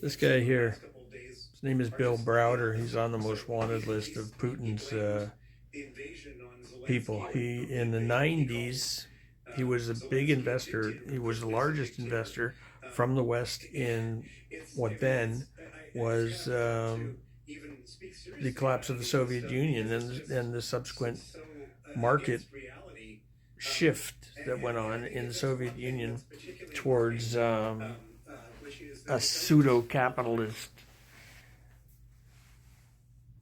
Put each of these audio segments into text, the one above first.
This guy here, his name is Bill Browder. He's on the most wanted list of Putin's people. He in the 90s, he was a big investor. He was the largest investor from the West in what then was the collapse of the Soviet Union and the subsequent market shift that went on in the Soviet Union towards a pseudo-capitalist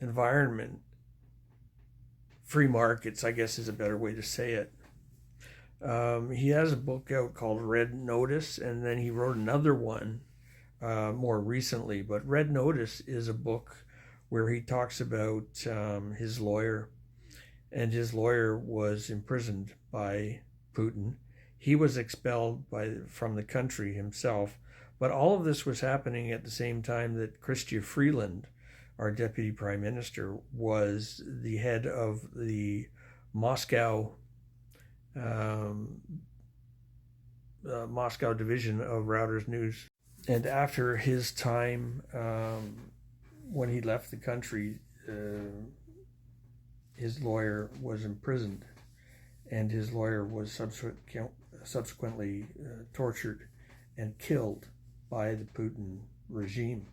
environment. Free markets, I guess, is a better way to say it. He has a book out called Red Notice, and then he wrote another one more recently. But Red Notice is a book where he talks about his lawyer, and his lawyer was imprisoned by Putin. He was expelled from the country himself, but all of this was happening at the same time that Chrystia Freeland, our deputy prime minister, was the head of the Moscow division of Reuters News. And after his time, when he left the country, his lawyer was imprisoned, and his lawyer was subsequently tortured and killed by the Putin regime.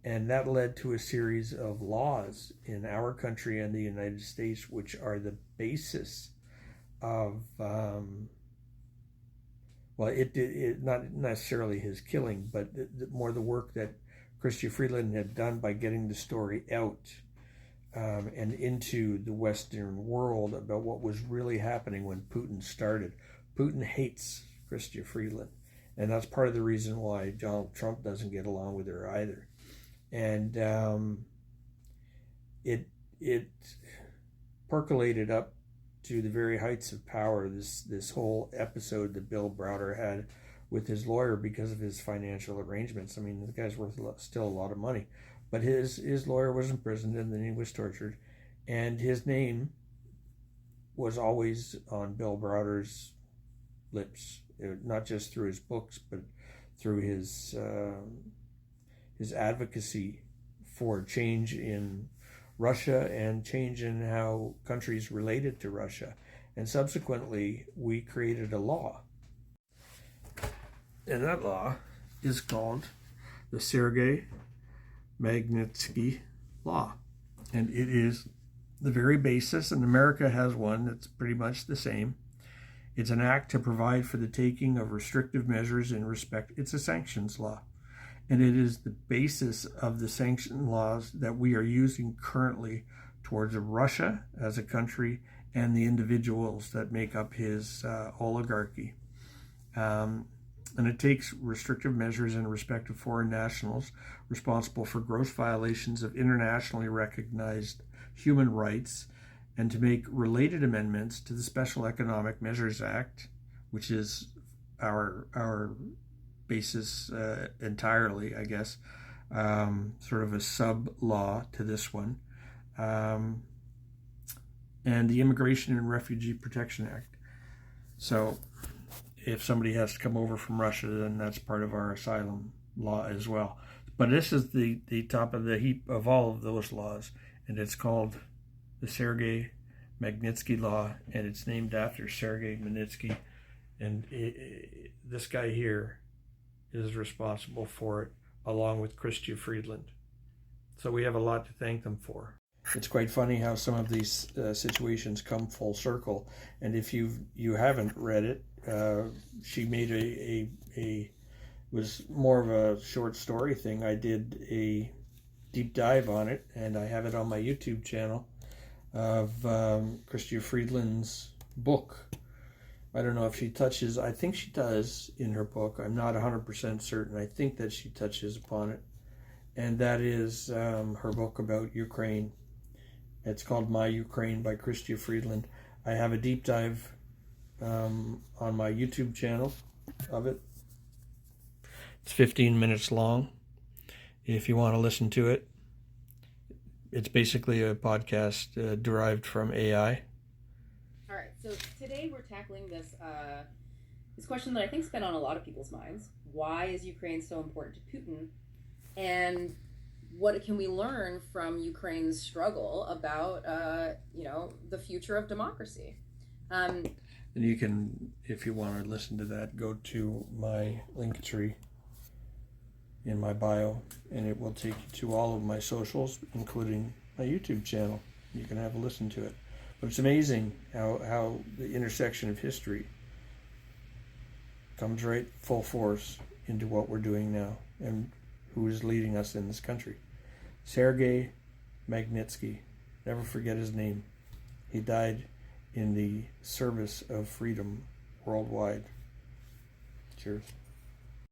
And that led to a series of laws in our country and the United States, which are the basis of, it not necessarily his killing, but more the work that Chrystia Freeland had done by getting the story out and into the Western world about what was really happening when Putin started. Putin hates Chrystia Freeland, and that's part of the reason why Donald Trump doesn't get along with her either. And it percolated up to the very heights of power, this whole episode that Bill Browder had with his lawyer because of his financial arrangements. I mean, the guy's worth still a lot of money. But his lawyer was imprisoned, and then he was tortured. And his name was always on Bill Browder's lips, not just through his books, but through his advocacy for change in Russia and change in how countries related to Russia. And subsequently, we created a law. And that law is called the Sergei Magnitsky law. And it is the very basis, and America has one that's pretty much the same. It's an act to provide for the taking of restrictive measures in respect. It's a sanctions law. And it is the basis of the sanction laws that we are using currently towards Russia as a country and the individuals that make up his oligarchy. And it takes restrictive measures in respect of foreign nationals responsible for gross violations of internationally recognized human rights, and to make related amendments to the Special Economic Measures Act, which is our basis entirely, I guess, sort of a sub-law to this one, and the Immigration and Refugee Protection Act. So if somebody has to come over from Russia, then that's part of our asylum law as well. But this is the top of the heap of all of those laws, and it's called the Sergei Magnitsky law, and it's named after Sergei Magnitsky. And this guy here is responsible for it, along with Chrystia Freeland. So we have a lot to thank them for. It's quite funny how some of these situations come full circle. And if you haven't read it, she made a was more of a short story thing. I did a deep dive on it, and I have it on my YouTube channel of Chrystia Freeland's book. I don't know if she touches, I think she does in her book. I'm not 100% certain. I think that she touches upon it. And that is her book about Ukraine. It's called My Ukraine by Chrystia Freeland. I have a deep dive on my YouTube channel of it. It's 15 minutes long. If you want to listen to it, it's basically a podcast derived from AI. All right, so today we're tackling this question that I think's been on a lot of people's minds. Why is Ukraine so important to Putin? and what can we learn from Ukraine's struggle about, the future of democracy? And you can, if you want to listen to that, go to my link tree in my bio, and it will take you to all of my socials, including my YouTube channel. You can have a listen to it. But it's amazing how the intersection of history comes right full force into what we're doing now and who is leading us in this country. Sergei Magnitsky. Never forget his name. He died in the service of freedom worldwide. Cheers.